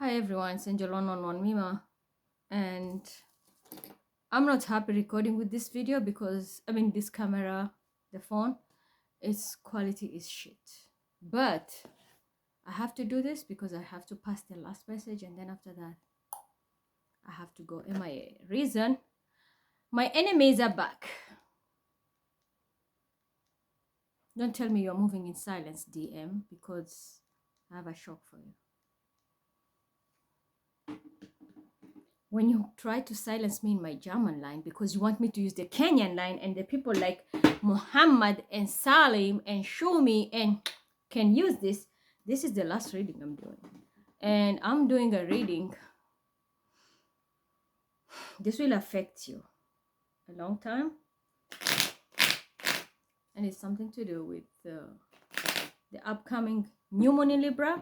Hi everyone, it's Angel on Mima, and I'm not happy recording with this video because this camera, the phone, its quality is shit. But I have to do this because I have to pass the last message, and then after that I have to go MIA. Reason, my enemies are back. Don't tell me you're moving in silence, DM, because I have a shock for you. When you try to silence me in my German line because you want me to use the Kenyan line, and the people like Muhammad and Salim and Shumi and can use this. This is the last reading I'm doing. And I'm doing a reading. This will affect you a long time. And it's something to do with the upcoming new moon in Libra.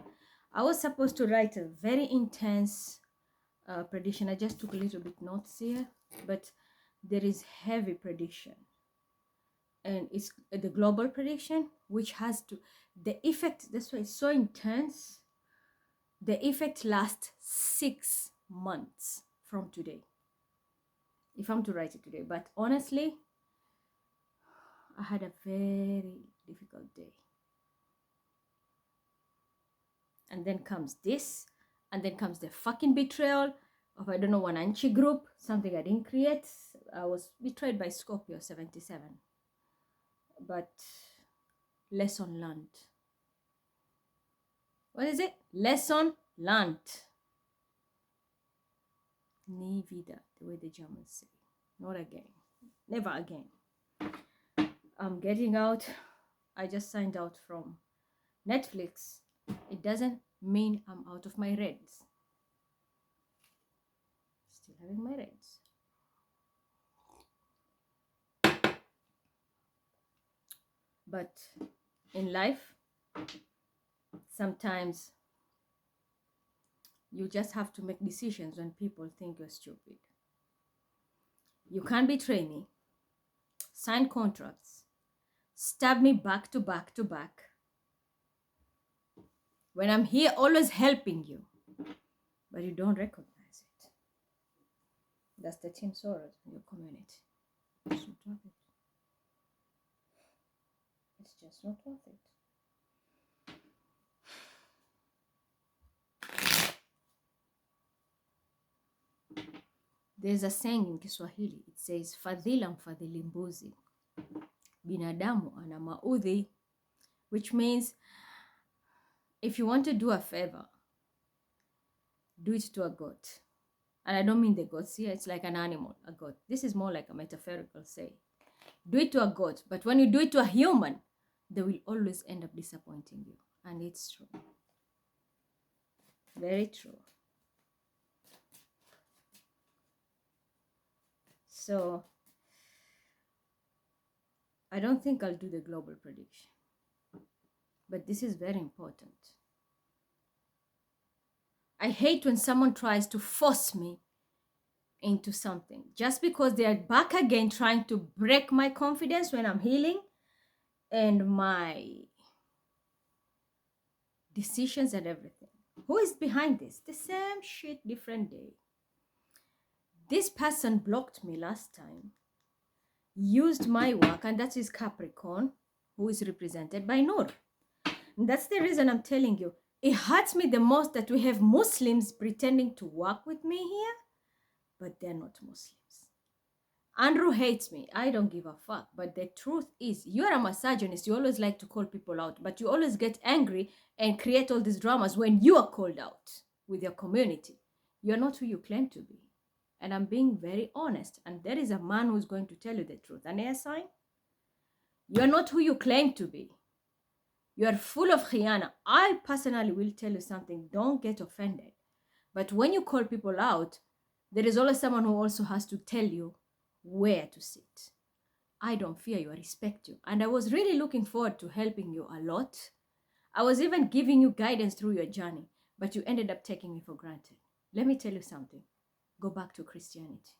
I was supposed to write a very intense prediction. I just took a little bit notes here, but there is heavy prediction, and it's the global prediction, which has to the effect. That's why it's so intense. The effect lasts 6 months from today, if I'm to write it today. But honestly, I had a very difficult day, and then comes this, and then comes the fucking betrayal of, I don't know, one Anchi group, something I didn't create. I was betrayed by Scorpio 77. But lesson learned. What is it? Lesson learned. Nie wieder, the way the Germans say. Not again. Never again. I'm getting out. I just signed out from Netflix. It doesn't mean I'm out of my reds. Still having my reds. But in life, sometimes you just have to make decisions when people think you're stupid. You can't betray me, sign contracts, stab me back to back to back, when I'm here always helping you, but you don't recognize it. That's the Team Soros in your community. It's not worth it. It's just not worth it. There's a saying in Kiswahili. It says, fadhila mfadhili mbuzi, binadamu ana maudhi, which means if you want to do a favor, do it to a goat. And I don't mean the goats here. It's like an animal, a goat. This is more like a metaphorical say. Do it to a goat, but when you do it to a human, they will always end up disappointing you. And it's true. Very true. So I don't think I'll do the global prediction, but this is very important. I hate when someone tries to force me into something just because they are back again trying to break my confidence when I'm healing and my decisions and everything. Who is behind this? The same shit, different day. This person blocked me last time, used my work, and that is Capricorn, who is represented by Noor. And that's the reason I'm telling you, it hurts me the most that we have Muslims pretending to work with me here, but they're not Muslims. Andrew hates me. I don't give a fuck. But the truth is, you're a misogynist. You always like to call people out, but you always get angry and create all these dramas when you are called out with your community. You're not who you claim to be. And I'm being very honest. And there is a man who's going to tell you the truth. An air sign? You're not who you claim to be. You are full of khiyana. I personally will tell you something. Don't get offended. But when you call people out, there is always someone who also has to tell you where to sit. I don't fear you. I respect you. And I was really looking forward to helping you a lot. I was even giving you guidance through your journey, but you ended up taking me for granted. Let me tell you something. Go back to Christianity.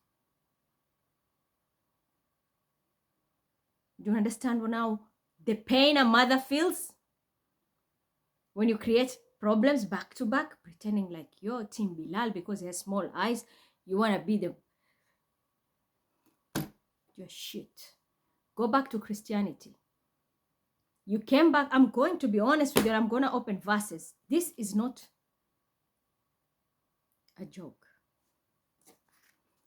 Do you understand now the pain a mother feels when you create problems back to back, pretending like you're Team Bilal because he has small eyes. You want to be the... You're shit. Go back to Christianity. You came back. I'm going to be honest with you. I'm going to open verses. This is not a joke.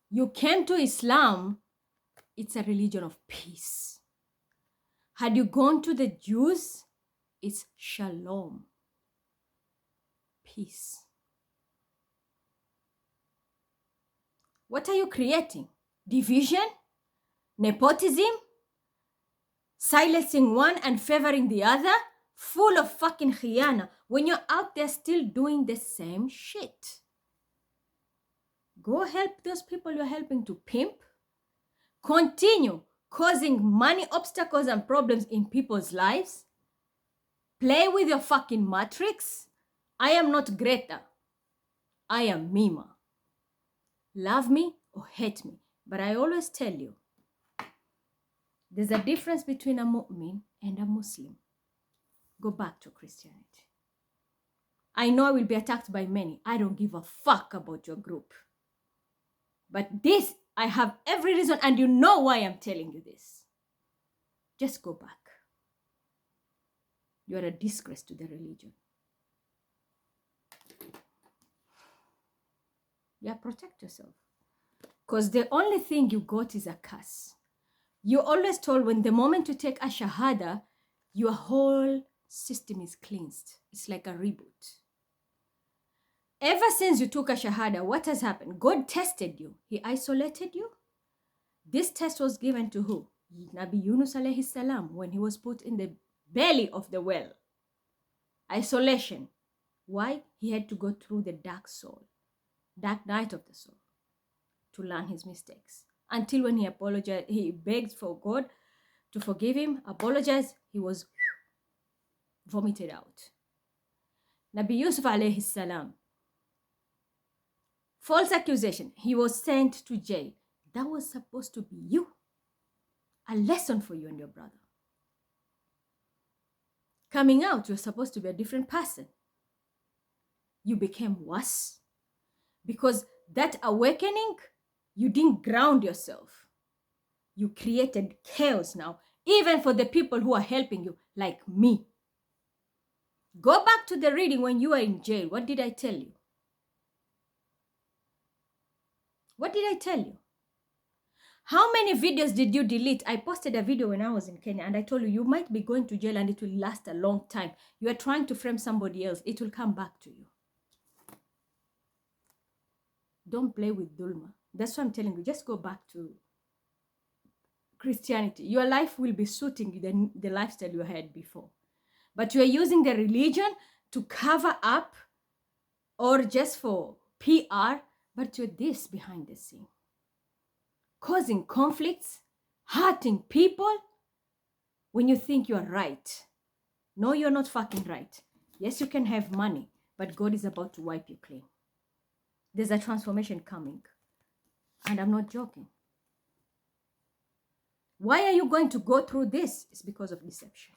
You came to Islam. It's a religion of peace. Had you gone to the Jews, it's shalom. Peace. What are you creating? Division? Nepotism? Silencing one and favoring the other? Full of fucking khiyana. When you're out there still doing the same shit. Go help those people you're helping to pimp. Continue causing money obstacles and problems in people's lives. Play with your fucking matrix. I am not Greta. I am Mima. Love me or hate me. But I always tell you, there's a difference between a mu'min and a Muslim. Go back to Christianity. I know I will be attacked by many. I don't give a fuck about your group. But this, I have every reason, and you know why I'm telling you this. Just go back. You are a disgrace to the religion. Yeah, protect yourself. Because the only thing you got is a curse. You're always told when the moment you take a shahada, your whole system is cleansed. It's like a reboot. Ever since you took a shahada, what has happened? God tested you. He isolated you. This test was given to who? Nabi Yunus alayhi salam, when he was put in the belly of the well. Isolation. Why? He had to go through the dark night of the soul, to learn his mistakes. Until when he apologized, he begged for God to forgive him, apologized, he was vomited out. Nabi Yusuf alayhi salam, false accusation, he was sent to jail. That was supposed to be you. A lesson for you and your brother. Coming out, you're supposed to be a different person. You became worse. Because that awakening, you didn't ground yourself. You created chaos now, even for the people who are helping you, like me. Go back to the reading when you were in jail. What did I tell you? What did I tell you? How many videos did you delete? I posted a video when I was in Kenya and I told you, you might be going to jail and it will last a long time. You are trying to frame somebody else. It will come back to you. Don't play with Dulma. That's what I'm telling you. Just go back to Christianity. Your life will be suiting you the lifestyle you had before. But you are using the religion to cover up or just for PR, but you're this behind the scene. Causing conflicts, hurting people when you think you're right. No, you're not fucking right. Yes, you can have money, but God is about to wipe you clean. There's a transformation coming. And I'm not joking. Why are you going to go through this? It's because of deception.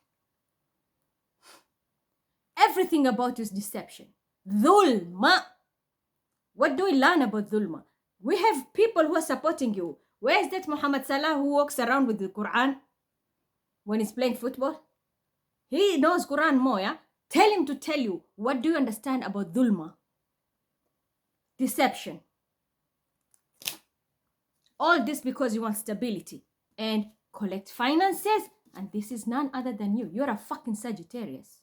Everything about you is deception. Dhulma. What do we learn about dhulma? We have people who are supporting you. Where is that Muhammad Salah who walks around with the Quran when he's playing football? He knows Quran more, yeah? Tell him to tell you, what do you understand about dhulma? Deception. All this because you want stability and collect finances, and this is none other than you. You're a fucking Sagittarius.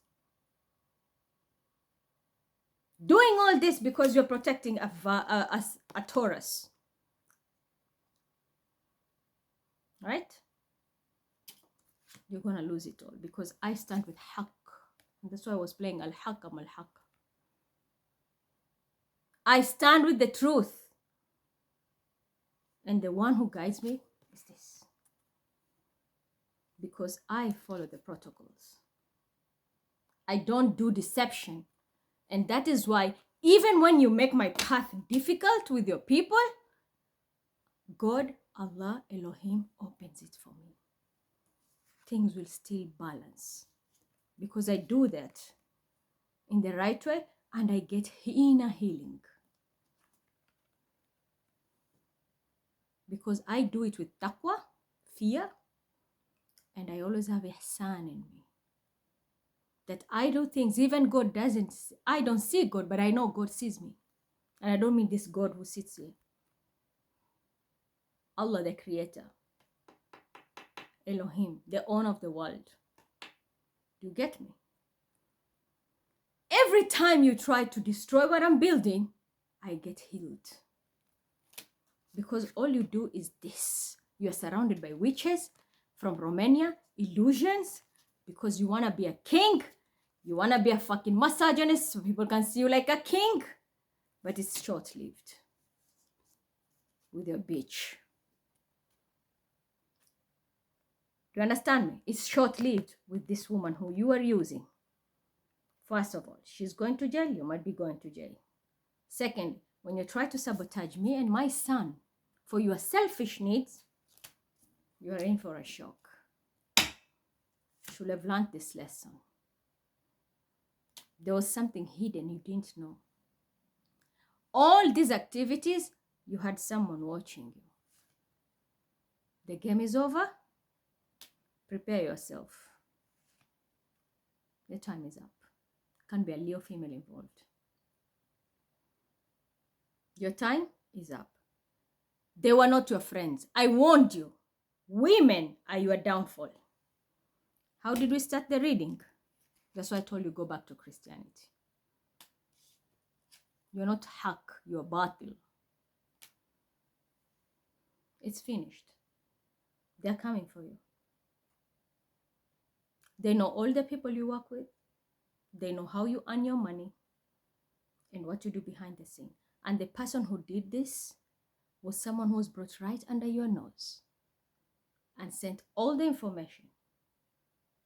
Doing all this because you're protecting a Taurus. Right? You're going to lose it all because I stand with Haqq. And that's why I was playing Al-Hakam Al-Haqq. I stand with the truth. And the one who guides me is this. Because I follow the protocols. I don't do deception. And that is why even when you make my path difficult with your people, God, Allah, Elohim opens it for me. Things will still balance. Because I do that in the right way, and I get inner healing. Because I do it with taqwa, fear, and I always have ihsan in me. That I do things, even God doesn't, I don't see God, but I know God sees me. And I don't mean this God who sits here. Allah, the creator. Elohim, the owner of the world. Do you get me? Every time you try to destroy what I'm building, I get healed. Because all you do is this. You are surrounded by witches from Romania, illusions, because you want to be a king. You want to be a fucking misogynist so people can see you like a king. But it's short-lived. With your bitch. Do you understand me? It's short-lived with this woman who you are using. First of all, she's going to jail. You might be going to jail. Second, when you try to sabotage me and my son for your selfish needs, you are in for a shock. You should have learned this lesson. There was something hidden you didn't know. All these activities, you had someone watching you. The game is over. Prepare yourself. Your time is up. Can't be a Leo female involved. Your time is up. They were not your friends. I warned you. Women are your downfall. How did we start the reading? That's why I told you go back to Christianity. You're not haq, you're batil. It's finished. They're coming for you. They know all the people you work with. They know how you earn your money and what you do behind the scene. And the person who did this was someone who was brought right under your nose and sent all the information.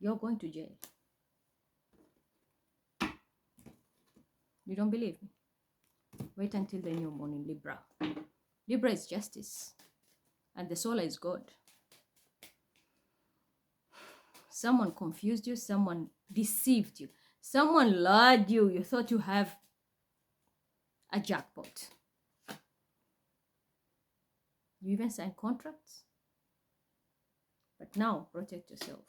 You're going to jail. You don't believe me? Wait until the new moon in Libra. Libra is justice. And the solar is God. Someone confused you. Someone deceived you. Someone lured you. You thought you have a jackpot. You even signed contracts. But now, protect yourself.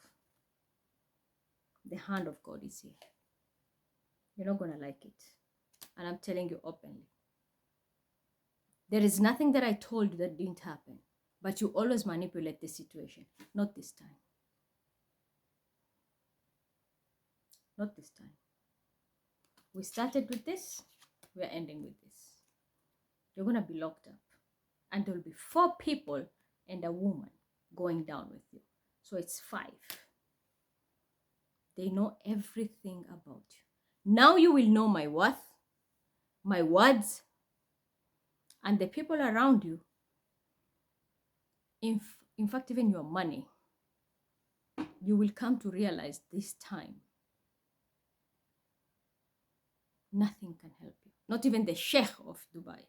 The hand of God is here. You're not going to like it. And I'm telling you openly. There is nothing that I told you that didn't happen. But you always manipulate the situation. Not this time. Not this time. We started with this. We're ending with this. You're going to be locked up. And there will be 4 people and a woman going down with you. So it's 5. They know everything about you. Now you will know my worth, my words, and the people around you. In fact, even your money. You will come to realize this time. Nothing can help you. Not even the Sheikh of Dubai.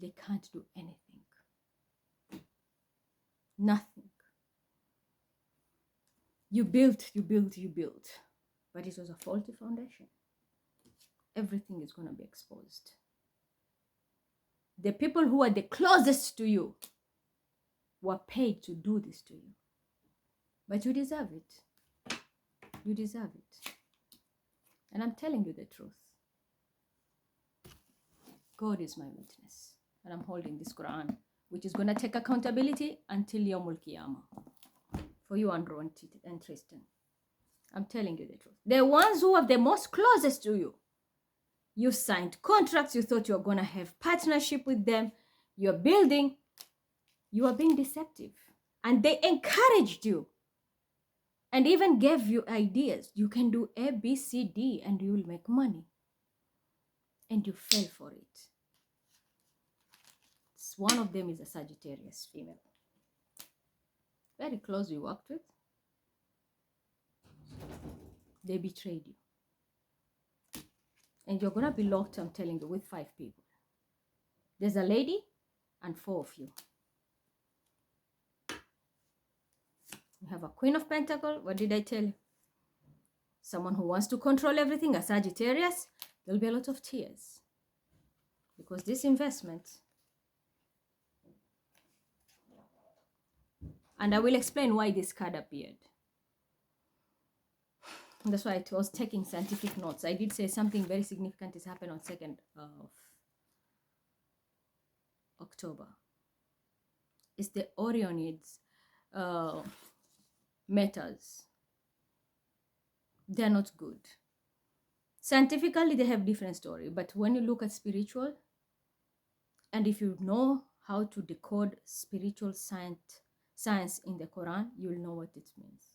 They can't do anything. Nothing. You built. But it was a faulty foundation. Everything is going to be exposed. The people who are the closest to you were paid to do this to you. But you deserve it. You deserve it. And I'm telling you the truth. God is my witness. And I'm holding this Quran, which is going to take accountability until Yawmul Qiyamah. For you, Andrew and Tristan. I'm telling you the truth. The ones who are the most closest to you. You signed contracts. You thought you were going to have partnership with them. You're building. You are being deceptive. And they encouraged you. And even gave you ideas. You can do A, B, C, D, and you will make money. And you fell for it. One of them is a Sagittarius female. Very close we worked with. They betrayed you. And you're going to be locked, I'm telling you, with 5 people. There's a lady and 4 of you. We have a Queen of Pentacles. What did I tell you? someone who wants to control everything, a Sagittarius, there'll be a lot of tears. Because this investment, and I will explain why this card appeared. That's why I was taking scientific notes. I did say something very significant is happening on 2nd of October. It's the Orionids metals. They're not good. Scientifically, they have different story. But when you look at spiritual, and if you know how to decode spiritual science in the Quran, you'll know what it means.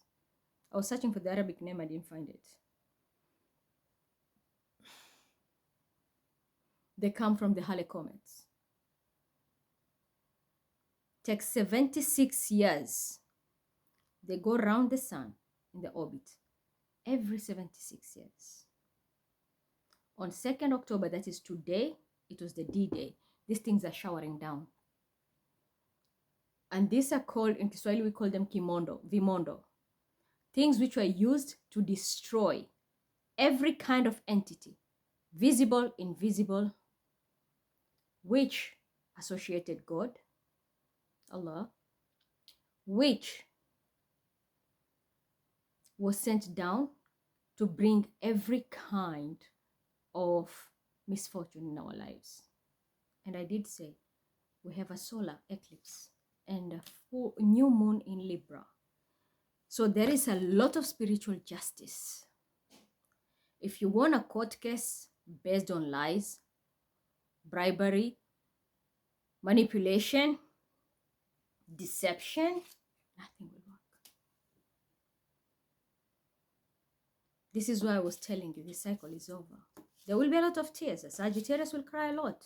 I was searching for the Arabic name, I didn't find it. They come from the Halley comets. Takes 76 years. They go around the sun in the orbit every 76 years. On 2nd October, that is today, it was the D-Day. These things are showering down. And these are called, in Kiswahili we call them vimondo. Things which were used to destroy every kind of entity, visible, invisible, which associated God, Allah, which was sent down to bring every kind of misfortune in our lives. And I did say, we have a solar eclipse and a full new moon in Libra. So there is a lot of spiritual justice. If you want a court case based on lies, bribery, manipulation, deception, nothing will work. This is why I was telling you, this cycle is over. There will be a lot of tears. A Sagittarius will cry a lot.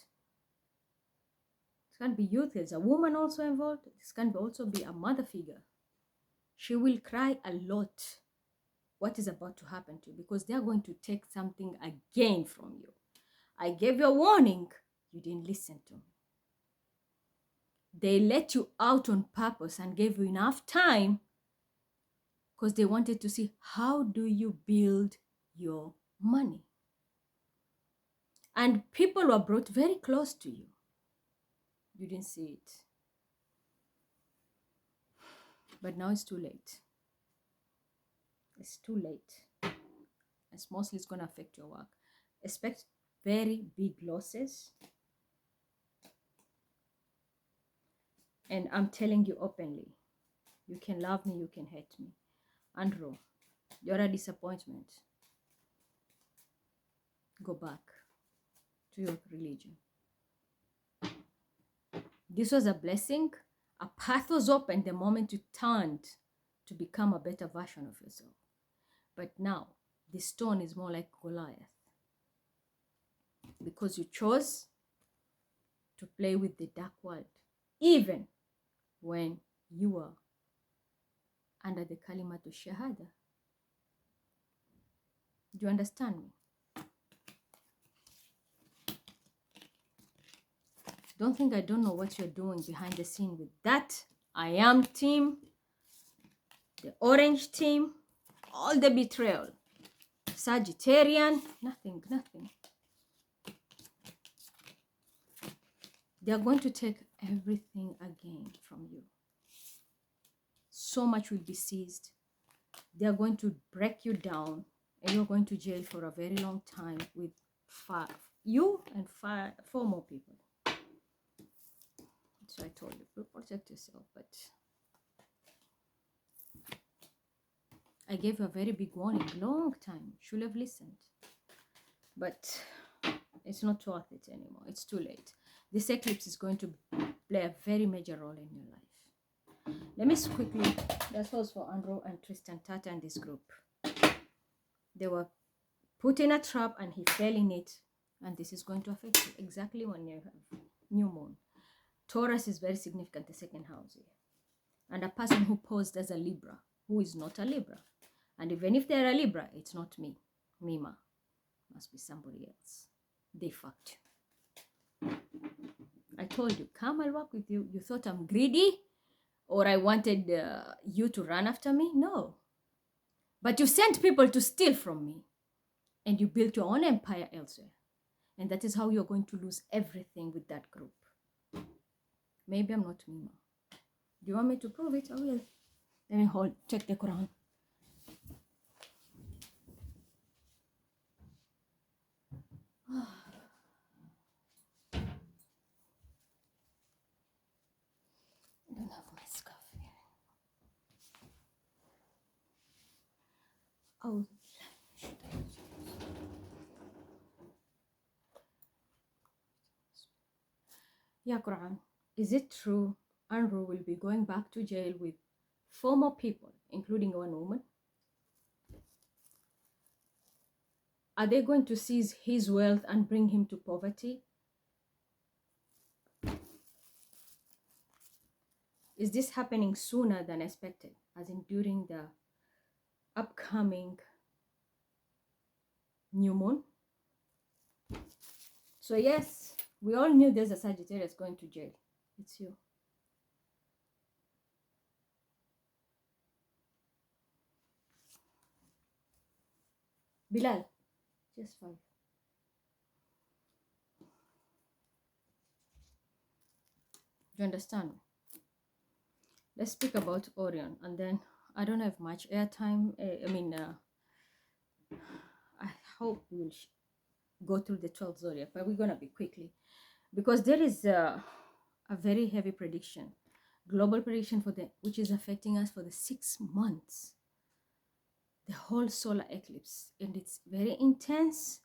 It can be youth. There's a woman also involved. This can also be a mother figure. She will cry a lot. What is about to happen to you? Because they are going to take something again from you. I gave you a warning. You didn't listen to me. They let you out on purpose and gave you enough time because they wanted to see how do you build your money. And people were brought very close to you. You didn't see it. But now it's too late. It's too late. And mostly it's going to affect your work. Expect very big losses. And I'm telling you openly, you can love me, you can hate me. Andrew, you're a disappointment. Go back to your religion. This was a blessing. A path was opened the moment you turned to become a better version of yourself. But now, the stone is more like Goliath. Because you chose to play with the dark world. Even when you were under the Kalimatu Shahada. Do you understand me? Don't think I don't know what you're doing behind the scene with that. I am team, the orange team, all the betrayal. Sagittarian, nothing. They are going to take everything again from you. So much will be seized. They are going to break you down and you're going to jail for a very long time with you and four more people. So I told you, protect yourself, but I gave you a very big warning, long time. Should have listened. But it's not worth it anymore. It's too late. This eclipse is going to play a very major role in your life. Let me quickly, that was for Andrew and Tristan Tata and this group. They were put in a trap and he fell in it. And this is going to affect you exactly when you have new moon. Taurus is very significant, the second house here. And a person who posed as a Libra, who is not a Libra. And even if they're a Libra, it's not me, Mima. Must be somebody else. They fucked you. I told you, come, I'll work with you. You thought I'm greedy? Or I wanted you to run after me? No. But you sent people to steal from me, and you built your own empire elsewhere. And that is how you're going to lose everything with that group. Maybe I'm not Mima. Do you want me to prove it? I will. Let me check the Quran. I don't have my scarf here. Oh, should I use it? Yeah, Quran. Is it true Andrew will be going back to jail with 4 more people, including one woman? Are they going to seize his wealth and bring him to poverty? Is this happening sooner than expected, as in during the upcoming new moon? So yes, we all knew there's a Sagittarius going to jail. It's you. Bilal, just 5. You understand? Let's speak about Orion, and then I don't have much airtime. I hope we'll go through the 12th zodiac, but we're gonna be quickly because there is a very heavy prediction, global prediction for the which is affecting us for the 6 months, the whole solar eclipse, and it's very intense.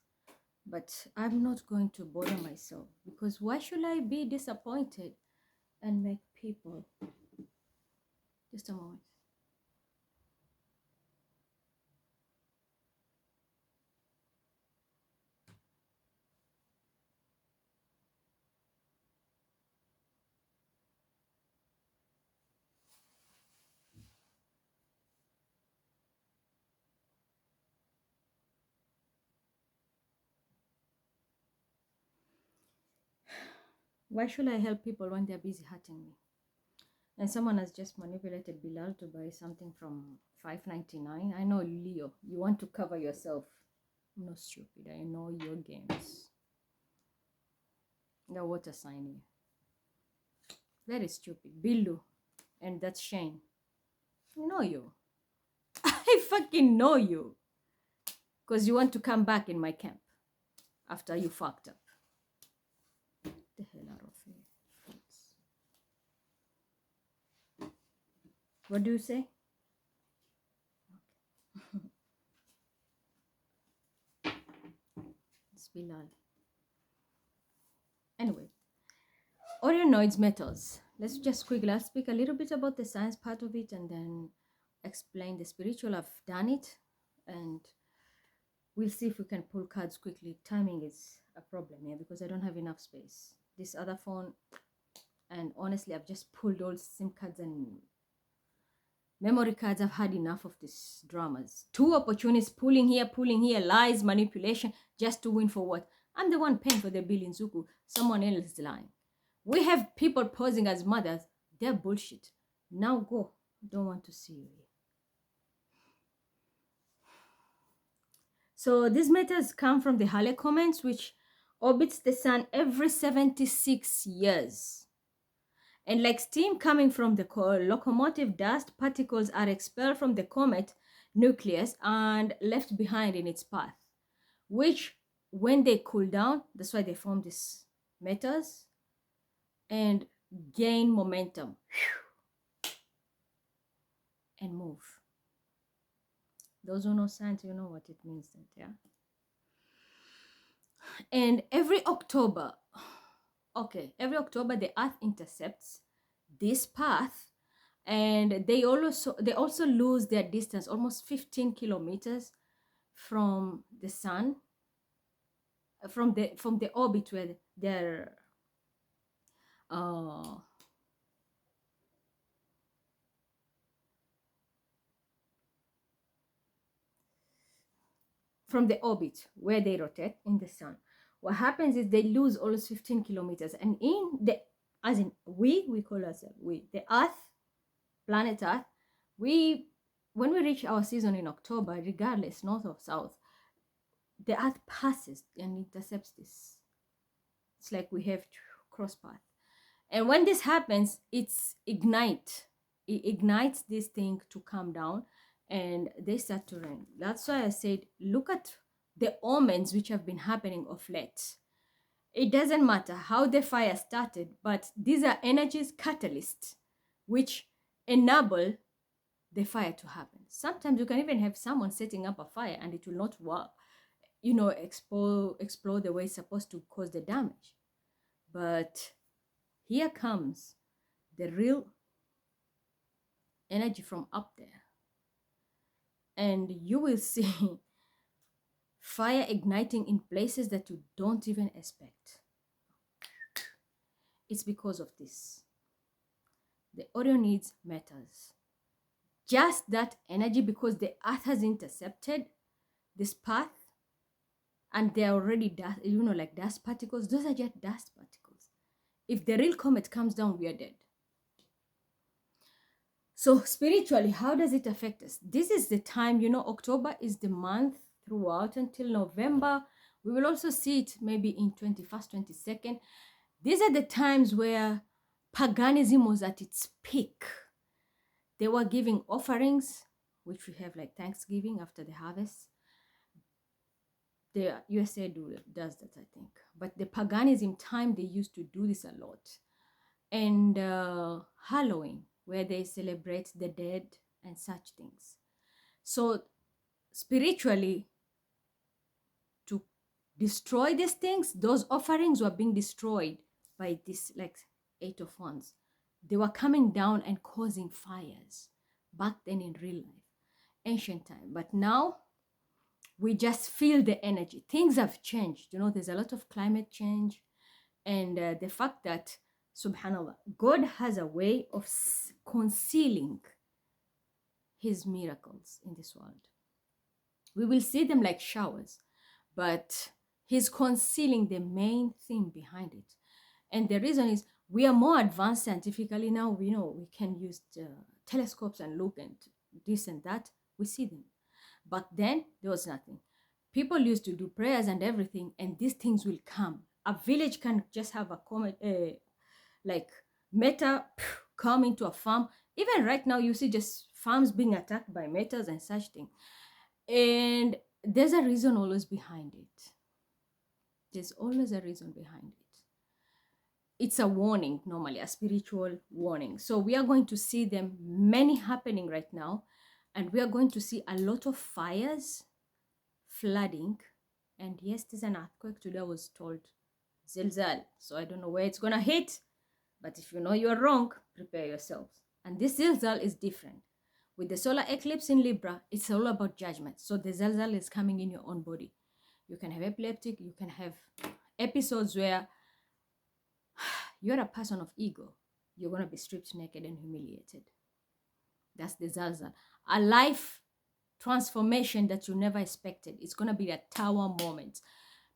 But I'm not going to bother myself, because why should I be disappointed and make people? Just a moment. Why should I help people when they're busy hurting me? And someone has just manipulated Bilal to buy something from $5.99. I know, Leo, you want to cover yourself. I'm not stupid. I know your games. The water sign here. Very stupid. Billu. And that's Shane. I know you. I fucking know you. Because you want to come back in my camp after you fucked up. The hell out of here. What do you say? It's Bilal. Anyway, Orionids metals. Let's speak a little bit about the science part of it and then explain the spiritual. I've done it, and we'll see if we can pull cards quickly. Timing is a problem here because I don't have enough space. This other phone, and honestly, I've just pulled all SIM cards and memory cards. I've had enough of these dramas. 2 opportunities, pulling here, lies, manipulation, just to win for what? I'm the one paying for the bill in Zuku. Someone else is lying. We have people posing as mothers. They're bullshit. Now go. Don't want to see you. So these metals come from the Halley Comets, which orbits the sun every 76 years. And like steam coming from the locomotive, dust particles are expelled from the comet nucleus and left behind in its path, which when they cool down, that's why they form these metals and gain momentum and move. Those who know science, you know what it means, that, yeah? And every October, the Earth intercepts this path, and they also lose their distance, almost 15 kilometers from the sun, from the orbit where they're from the orbit where they rotate in the sun. What happens is they lose almost 15 kilometers, and we call ourselves, the Earth, planet Earth, we when we reach our season in October, regardless, north or south, the earth passes and intercepts this. It's like we have cross path. And when this happens, it ignites this thing to come down, and they start to rain. That's why I said, look at the omens which have been happening of late. It doesn't matter how the fire started, but these are energies catalysts which enable the fire to happen. Sometimes you can even have someone setting up a fire and it will not work, explode the way it's supposed to cause the damage. But here comes the real energy from up there. And you will see fire igniting in places that you don't even expect. It's because of this. The Orionids matters. Just that energy, because the earth has intercepted this path and they're already dust, like dust particles. Those are just dust particles. If the real comet comes down, we are dead. So spiritually, how does it affect us? This is the time, October is the month throughout until November. We will also see it maybe in 21st, 22nd. These are the times where paganism was at its peak. They were giving offerings, which we have like Thanksgiving after the harvest. The USA does that, I think. But the paganism time, they used to do this a lot. And Halloween, where they celebrate the dead and such things. So spiritually, to destroy these things, those offerings were being destroyed by this like 8 of Wands. They were coming down and causing fires back then in real life, ancient time. But now we just feel the energy. Things have changed. There's a lot of climate change, and the fact that, subhanallah, God has a way of concealing his miracles in this world. We will see them like showers, but he's concealing the main thing behind it. And the reason is we are more advanced scientifically now. We can use telescopes and look and this and that. We see them. But then there was nothing. People used to do prayers and everything, and these things will come. A village can just have a comet, like meta come into a farm. Even right now, you see just farms being attacked by metas and such things. And there's a reason always behind it. There's always a reason behind it. It's a warning, normally, a spiritual warning. So we are going to see them many happening right now. And we are going to see a lot of fires, flooding. And yes, there's an earthquake. Today I was told zilzal. So I don't know where it's going to hit. But if you know you're wrong, prepare yourselves. And this zilzal is different. With the solar eclipse in Libra, it's all about judgment. So the zilzal is coming in your own body. You can have epileptic. You can have episodes where you're a person of ego. You're going to be stripped naked and humiliated. That's the zilzal. A life transformation that you never expected. It's going to be a tower moment.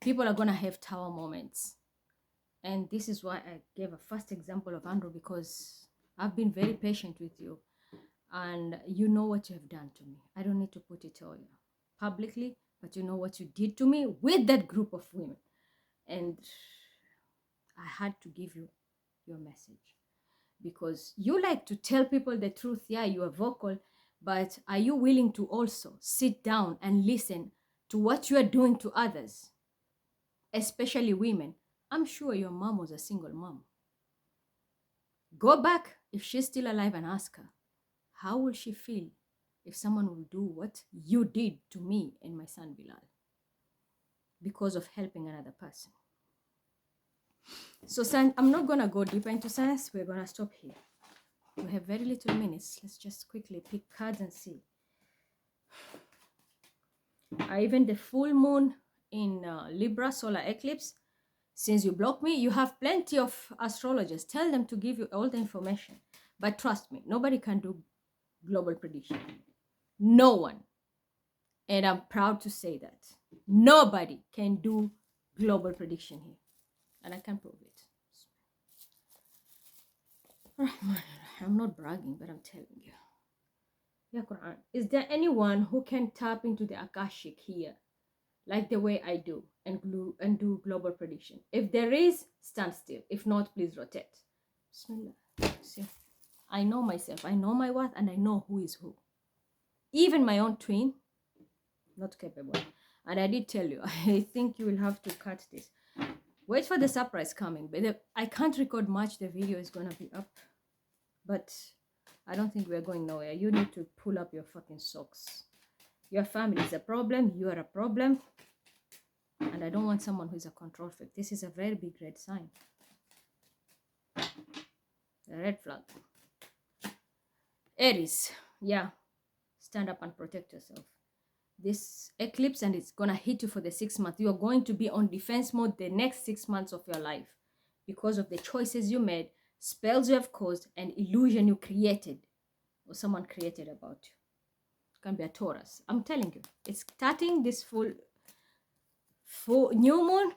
People are going to have tower moments. And this is why I gave a first example of Andrew, because I've been very patient with you. And you know what you have done to me. I don't need to put it all publicly, but you know what you did to me with that group of women. And I had to give you your message. Because you like to tell people the truth. Yeah, you are vocal. But are you willing to also sit down and listen to what you are doing to others? Especially women. I'm sure your mom was a single mom. Go back, if she's still alive, and ask her, how will she feel if someone will do what you did to me and my son Bilal because of helping another person? So I'm not going to go deeper into science. We're going to stop here. We have very little minutes. Let's just quickly pick cards and see. Even the full moon in Libra solar eclipse. Since you block me, you have plenty of astrologers. Tell them to give you all the information. But trust me, nobody can do global prediction. No one. And I'm proud to say that. Nobody can do global prediction here. And I can prove it. I'm not bragging, but I'm telling you. Yeah, Quran. Is there anyone who can tap into the Akashic here, like the way I do, and do global prediction? If there is, stand still. If not, please rotate. Bismillah. See, I know myself. I know my worth, and I know who is who. Even my own twin, not capable. And I did tell you, I think you will have to cut this. Wait for the surprise coming. But I can't record much. The video is gonna be up, but I don't think we're going nowhere. You need to pull up your fucking socks. Your family is a problem. You are a problem. And I don't want someone who is a control freak. This is a very big red sign. A red flag. Aries. Yeah. Stand up and protect yourself. This eclipse, and it's gonna hit you for the 6 months. You are going to be on defense mode the next 6 months of your life because of the choices you made, spells you have caused, and illusion you created or someone created about you. It can be a Taurus. I'm telling you, it's starting this full new moon,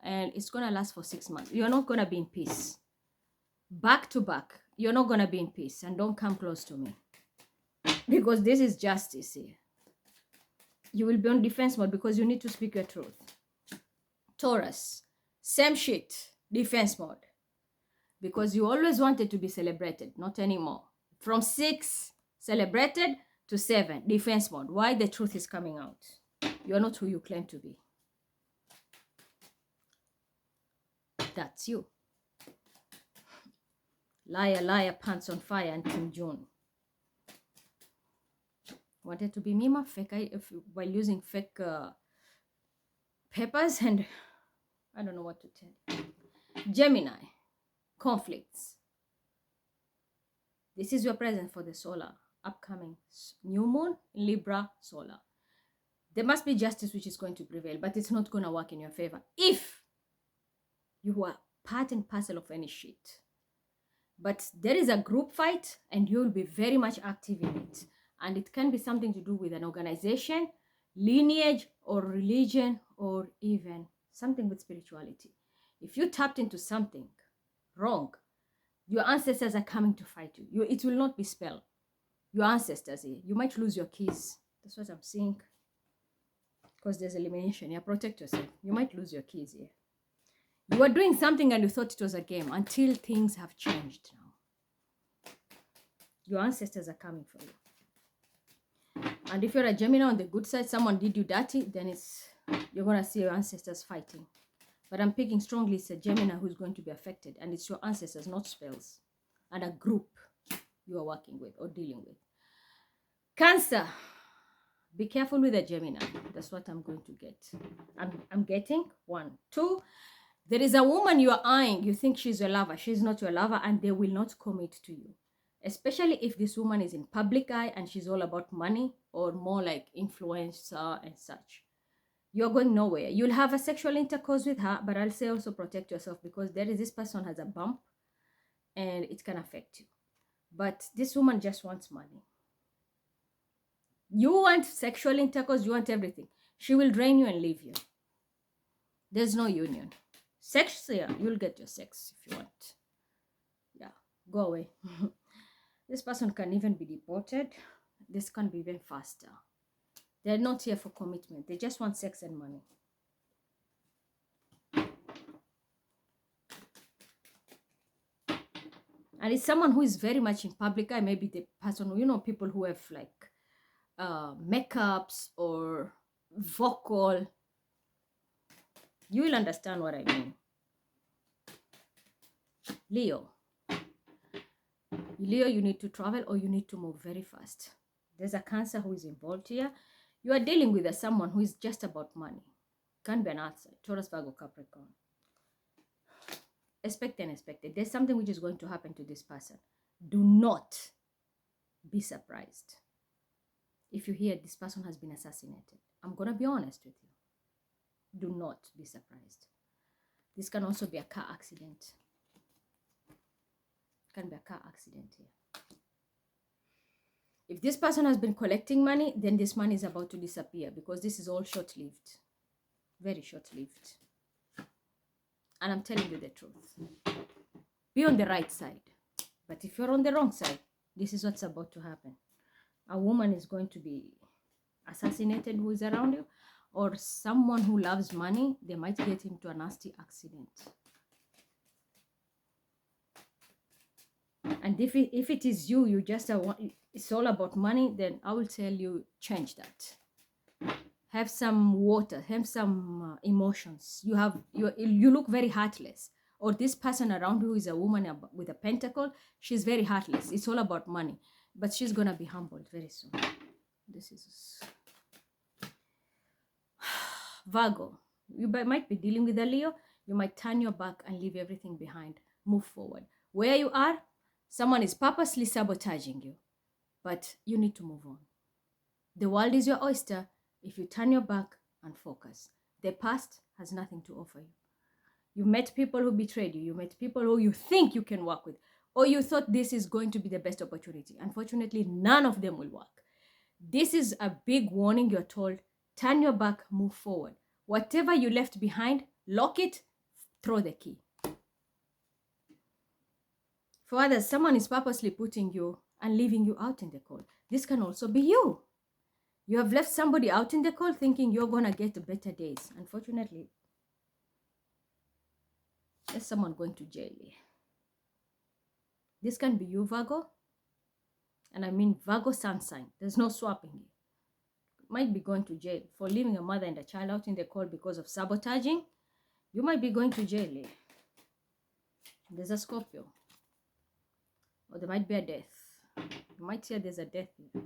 and it's gonna last for 6 months. You're not gonna be in peace. Back to back, you're not gonna be in peace, and don't come close to me because this is justice here. You will be on defense mode because you need to speak your truth. Taurus, same shit, defense mode. Because you always wanted to be celebrated, not anymore. From 6, celebrated, to 7, defense mode. Why? The truth is coming out. You're not who you claim to be. That's you. Liar, liar, pants on fire until June. Wanted to be Mima fake while using fake peppers, and I don't know what to tell you. Gemini, conflicts. This is your present for the solar upcoming new moon, Libra solar. There must be justice which is going to prevail, but it's not going to work in your favor if you are part and parcel of any shit. But there is a group fight, and you'll be very much active in it. And it can be something to do with an organization, lineage, or religion, or even something with spirituality. If you tapped into something wrong, your ancestors are coming to fight you. It will not be spell. Your ancestors here. You might lose your keys. That's what I'm seeing. Because there's elimination. Yeah, protect yourself. You might lose your keys here. You were doing something and you thought it was a game until things have changed now. Your ancestors are coming for you. And if you're a Gemini on the good side, someone did you dirty, then you're going to see your ancestors fighting. But I'm picking strongly, it's a Gemini who's going to be affected. And it's your ancestors, not spells. And a group you are working with or dealing with. Cancer. Be careful with a Gemini. That's what I'm going to get. I'm getting 1, 2. There is a woman you are eyeing. You think she's your lover. She's not your lover, and they will not commit to you. Especially if this woman is in public eye and she's all about money or more like influencer and such. You're going nowhere. You'll have a sexual intercourse with her, but I'll say also protect yourself because this person has a bump and it can affect you. But this woman just wants money. You want sexual intercourse, you want everything. She will drain you and leave you. There's no union. Sex, yeah, you'll get your sex if you want. Yeah, go away. This person can even be deported. This can be even faster. They're not here for commitment. They just want sex and money. And it's someone who is very much in public eye. Maybe the person, people who have like makeups or vocal. You will understand what I mean. Leo, you need to travel or you need to move very fast. There's a Cancer who is involved here. You are dealing with someone who is just about money. Can be an outside. Taurus, Virgo, Capricorn. Expect and unexpected. There's something which is going to happen to this person. Do not be surprised if you hear this person has been assassinated. I'm going to be honest with you. Do not be surprised. This can also be a car accident. Can be a car accident here. If this person has been collecting money, then this money is about to disappear because this is all short-lived. Very short-lived. And I'm telling you the truth. Be on the right side. But if you're on the wrong side, this is what's about to happen. A woman is going to be assassinated who is around you, or someone who loves money, they might get into a nasty accident. And if it is you just it's all about money, then I will tell you, change that. Have some water, have some emotions. You look very heartless. Or this person around you is a woman with a pentacle. She's very heartless. It's all about money, but she's gonna be humbled very soon. This is Virgo. You might be dealing with a Leo. You might turn your back and leave everything behind. Move forward. Where you are, someone is purposely sabotaging you, but you need to move on. The world is your oyster if you turn your back and focus. The past has nothing to offer you. You met people who betrayed you. You met people who you think you can work with, or you thought this is going to be the best opportunity. Unfortunately, none of them will work. This is a big warning. You're told, turn your back, move forward. Whatever you left behind, lock it, throw the key. For others, someone is purposely putting you and leaving you out in the cold. This can also be you. You have left somebody out in the cold thinking you're going to get better days. Unfortunately, there's someone going to jail. This can be you, Virgo. And I mean Virgo sun sign. There's no swapping. You might be going to jail for leaving a mother and a child out in the cold because of sabotaging. You might be going to jail. There's a Scorpio. Or there might be a death. You might hear there's a death here.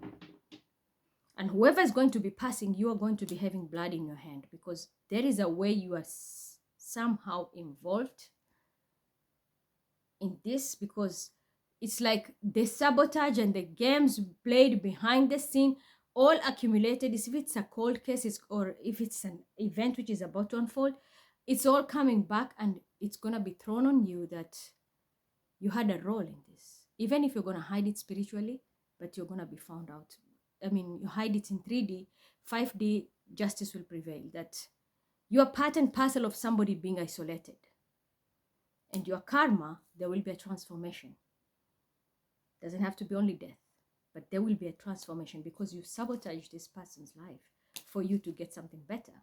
And whoever is going to be passing, you are going to be having blood in your hand, because there is a way you are somehow involved in this, because it's like the sabotage and the games played behind the scene all accumulated. If it's a cold case, or if it's an event which is about to unfold, it's all coming back, and it's going to be thrown on you that you had a role in this. Even if you're going to hide it spiritually, but you're going to be found out. I mean, you hide it in 3D, 5D, justice will prevail. That you are part and parcel of somebody being isolated. And your karma, there will be a transformation. Doesn't have to be only death, but there will be a transformation because you sabotaged this person's life for you to get something better.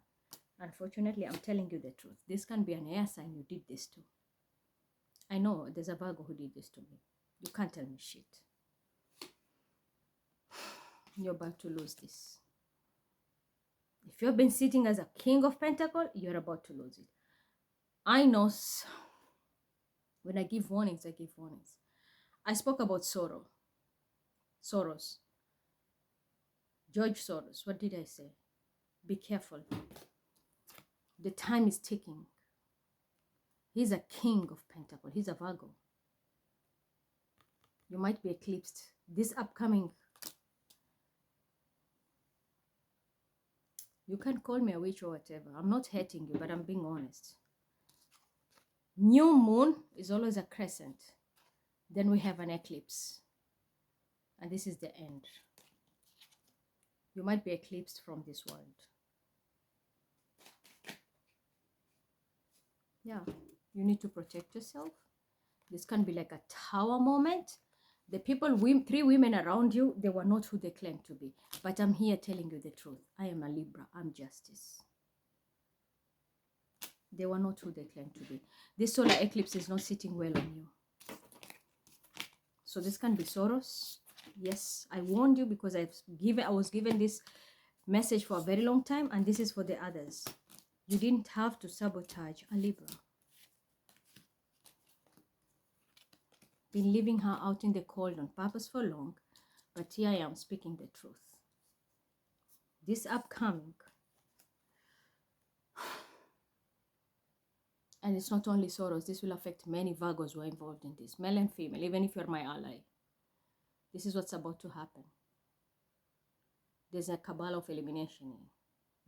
Unfortunately, I'm telling you the truth. This can be an air sign you did this to. I know there's a Virgo who did this to me. You can't tell me shit. You're about to lose this. If you've been sitting as a king of pentacles, you're about to lose it. I know when I give warnings, I give warnings. I spoke about Soros. George Soros. What did I say? Be careful. The time is ticking. He's a king of pentacles. He's a Virgo. You might be eclipsed. This upcoming, you can call me a witch or whatever. I'm not hating you, but I'm being honest. New moon is always a crescent. Then we have an eclipse. And this is the end. You might be eclipsed from this world. Yeah, you need to protect yourself. This can be like a tower moment. The people, 3 women around you, they were not who they claimed to be. But I'm here telling you the truth. I am a Libra. I'm justice. They were not who they claimed to be. This solar eclipse is not sitting well on you. So this can be Soros. Yes, I warned you because I was given this message for a very long time. And this is for the others. You didn't have to sabotage a Libra. Been leaving her out in the cold on purpose for long, but here I am speaking the truth. This upcoming, and it's not only Soros, this will affect many Virgos who are involved in this, male and female, even if you're my ally. This is what's about to happen. There's a cabal of elimination here.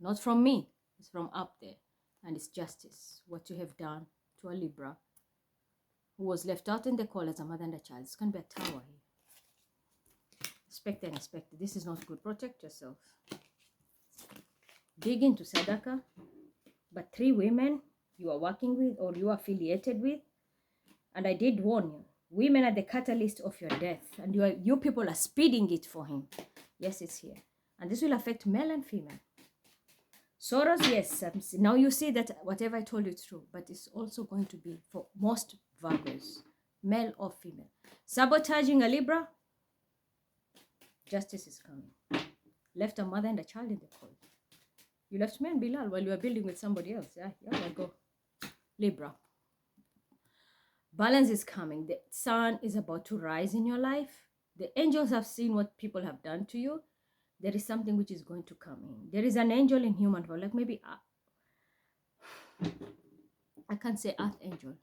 Not from me, it's from up there. And it's justice, what you have done to a Libra who was left out in the cold as a mother and a child. It's going to be a tower here. Expect and expect. This is not good. Protect yourself. Dig into Sadaka. But 3 women you are working with or you are affiliated with. And I did warn you. Women are the catalyst of your death. And you people are speeding it for him. Yes, it's here. And this will affect male and female. Sorrows, yes. Now you see that whatever I told you is true, but it's also going to be for most Virgos, male or female. Sabotaging a Libra, justice is coming. Left a mother and a child in the cold. You left me and Bilal while you were building with somebody else. Yeah, go. Libra. Balance is coming. The sun is about to rise in your life. The angels have seen what people have done to you. There is something which is going to come in. There is an angel in human form, like maybe I can't say archangel.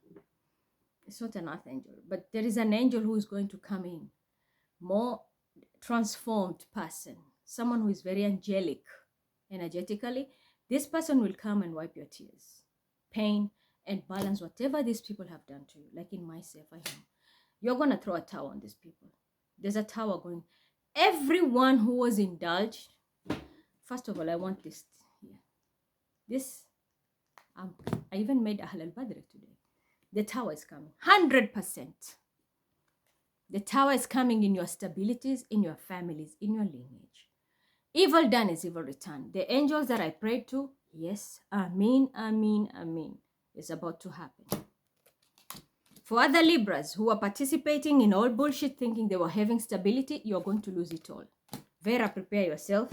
It's not an archangel, but there is an angel who is going to come in. More transformed person. Someone who is very angelic energetically. This person will come and wipe your tears, pain, and balance whatever these people have done to you. Like in myself, I know. You're going to throw a tower on these people. There's a tower going. Everyone who was indulged. First of all, I want this here. This, I even made a halal badr today. The tower is coming. 100%. The tower is coming in your stabilities, in your families, in your lineage. Evil done is evil returned. The angels that I prayed to, yes, Amen, Amen, Amen. It's about to happen. For other Libras who are participating in all bullshit thinking they were having stability, you're going to lose it all. Vera, prepare yourself.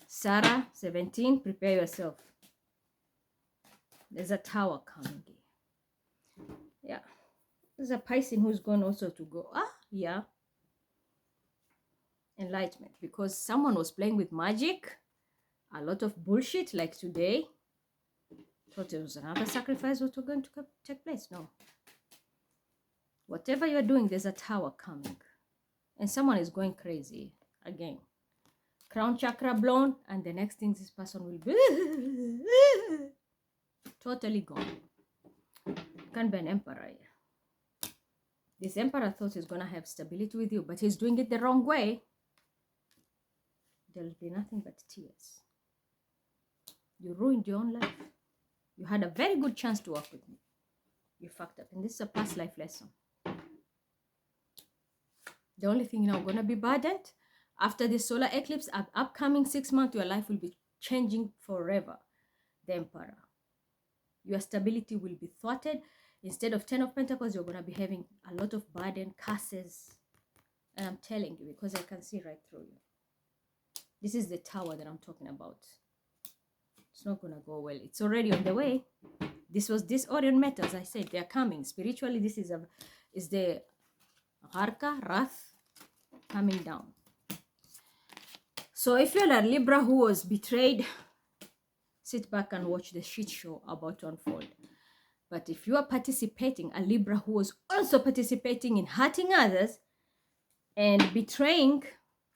Sarah, 17, prepare yourself. There's a tower coming here. Yeah. There's a Pisces who's going also to go. Yeah. Enlightenment. Because someone was playing with magic. A lot of bullshit like today. Thought it was another sacrifice was going to take place. No. Whatever you're doing, there's a tower coming. And someone is going crazy again. Crown chakra blown, and the next thing this person will be totally gone. Can't be an emperor here. This emperor thought he's going to have stability with you, but he's doing it the wrong way. There'll be nothing but tears. You ruined your own life. You had a very good chance to work with me. You fucked up. And this is a past life lesson. The only thing now going to be burdened after the solar eclipse, upcoming 6 months, your life will be changing forever. The emperor. Your stability will be thwarted. Instead of 10 of Pentacles, you're going to be having a lot of burden, curses. And I'm telling you, because I can see right through you. This is the tower that I'm talking about. It's not going to go well. It's already on the way. This Orion metals, I said, they're coming. Spiritually, this is the Harka, Wrath, coming down. So if you're a Libra who was betrayed, sit back and watch the shit show about to unfold. But if you are participating, a Libra who was also participating in hurting others and betraying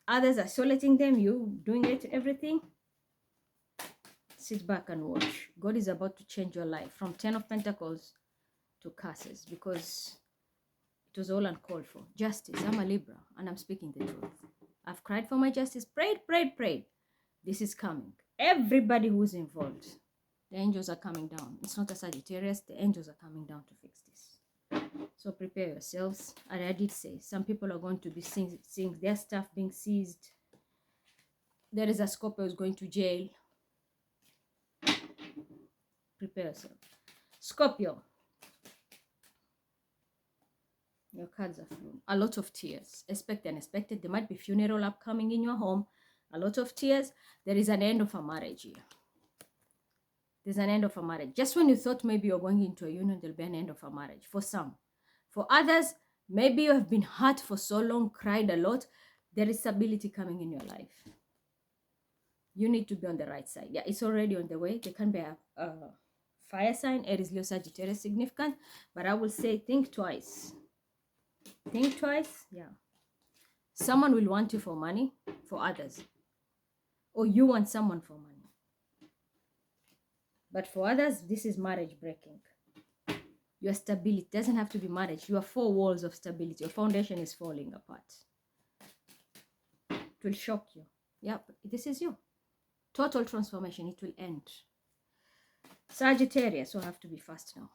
others, isolating them, you doing it, everything, sit back and watch. God is about to change your life from 10 of Pentacles to curses because it was all uncalled for. Justice. I'm a Libra and I'm speaking the truth. I've cried for my justice, prayed. This is coming. Everybody who's involved, the angels are coming down. It's not a Sagittarius. The angels are coming down to fix this. So prepare yourselves. I did say some people are going to be seeing their stuff being seized. There is a Scorpio who's going to jail. Prepare yourself. Scorpio. Your cards are flown. A lot of tears. Expect the unexpected. There might be funeral upcoming in your home. A lot of tears. There is an end of a marriage here. There's an end of a marriage. Just when you thought maybe you're going into a union, there'll be an end of a marriage. For some. For others, maybe you have been hurt for so long, cried a lot. There is stability coming in your life. You need to be on the right side. Yeah, it's already on the way. There can be a fire sign. Aries, Leo, Sagittarius significant. But I will say think twice. Think twice. Yeah. Someone will want you for money for others. Or you want someone for money. But for others, this is marriage breaking. Your stability doesn't have to be marriage. You have 4 walls of stability. Your foundation is falling apart. It will shock you. Yep, this is you. Total transformation. It will end. Sagittarius, so I have to be fast now.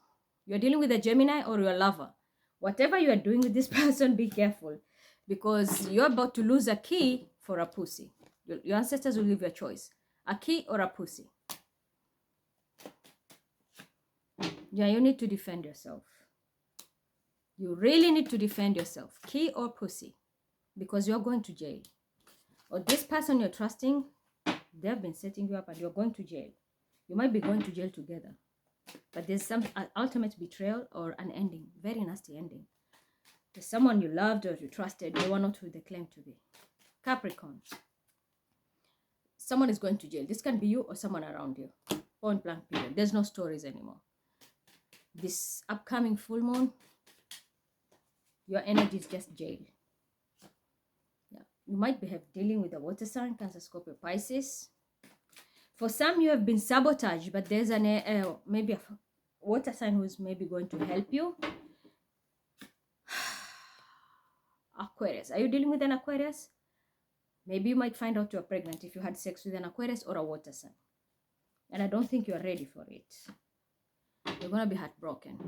You're dealing with a Gemini or your lover. Whatever you are doing with this person, be careful. because you're about to lose a key for a pussy. Your ancestors will give you a choice, a key or a pussy. Yeah, you need to defend yourself. You really need to defend yourself, key or pussy, because you're going to jail. Or this person you're trusting, they've been setting you up and you're going to jail. You might be going to jail together. But there's some ultimate betrayal or an ending, very nasty ending. There's someone you loved or you trusted, they were not who they claim to be. Capricorn. Someone is going to jail. This can be you or someone around you. Point blank period. There's no stories anymore. This upcoming full moon, your energy is just jail. Yeah. You might be dealing with a water sign, Cancer, Scorpio, Pisces. For some, you have been sabotaged, but there's maybe a water sign who's maybe going to help you. Aquarius. Are you dealing with an Aquarius? Maybe you might find out you're pregnant if you had sex with an Aquarius or a water sign. And I don't think you're ready for it. You're going to be heartbroken.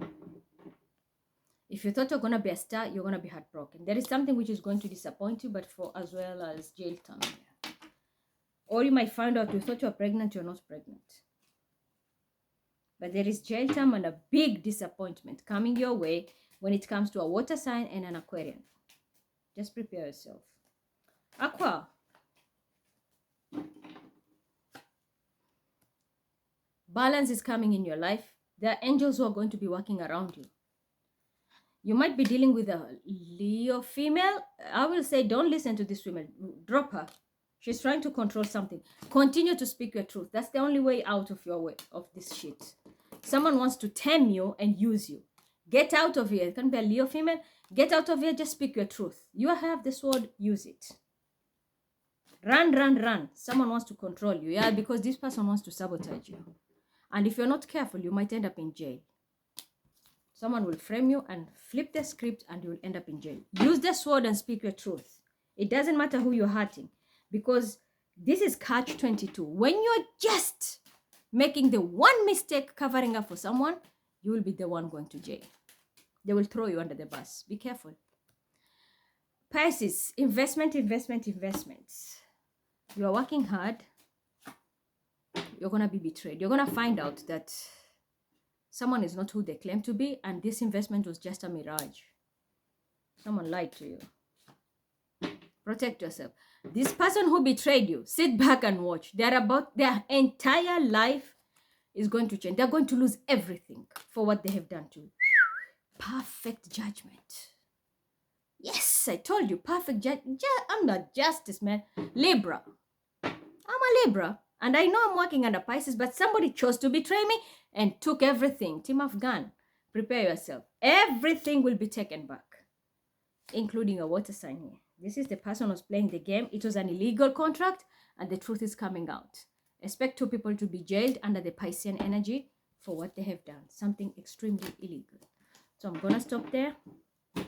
If you thought you're going to be a star, you're going to be heartbroken. There is something which is going to disappoint you, but for as well as Jailterm. Or you might find out you thought you're pregnant, you're not pregnant. But there is Jailterm and a big disappointment coming your way when it comes to a water sign and an Aquarian. Just prepare yourself. Aqua. Balance is coming in your life. There are angels who are going to be working around you. You might be dealing with a Leo female. I will say don't listen to this woman. Drop her. She's trying to control something. Continue to speak your truth. That's the only way out of your way, of this shit. Someone wants to tame you and use you. Get out of here. It can be a Leo female. Get out of here. Just speak your truth. You have the sword. Use it. Run, run, run. Someone wants to control you. Yeah, because this person wants to sabotage you. And if you're not careful, you might end up in jail. Someone will frame you and flip the script and you will end up in jail. Use the sword and speak your truth. It doesn't matter who you're hurting. Because this is catch-22. When you're just making the one mistake covering up for someone, you will be the one going to jail. They will throw you under the bus. Be careful. Pisces, investment. You are working hard. You're going to be betrayed. You're going to find out that someone is not who they claim to be, and this investment was just a mirage. Someone lied to you. Protect yourself. This person who betrayed you, sit back and watch. Their entire life is going to change. They're going to lose everything for what they have done to you. Perfect judgment. Yes, I told you, perfect judgment. I'm not justice, man. Libra. I'm a Libra. And I know I'm working under Pisces, but somebody chose to betray me and took everything. Team Afghan, prepare yourself. Everything will be taken back, including a water sign here. This is the person who's playing the game. It was an illegal contract, and the truth is coming out. Expect two people to be jailed under the Piscean energy for what they have done. Something extremely illegal. So I'm going to stop there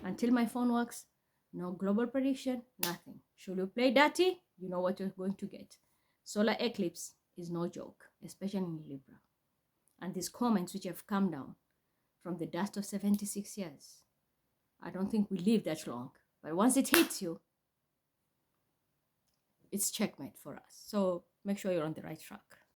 until my phone works. No global prediction, nothing. Should you play dirty, you know what you're going to get. Solar eclipse is no joke, especially in Libra. And these comments which have come down from the dust of 76 years, I don't think we live that long. But once it hits you, it's checkmate for us. So make sure you're on the right track.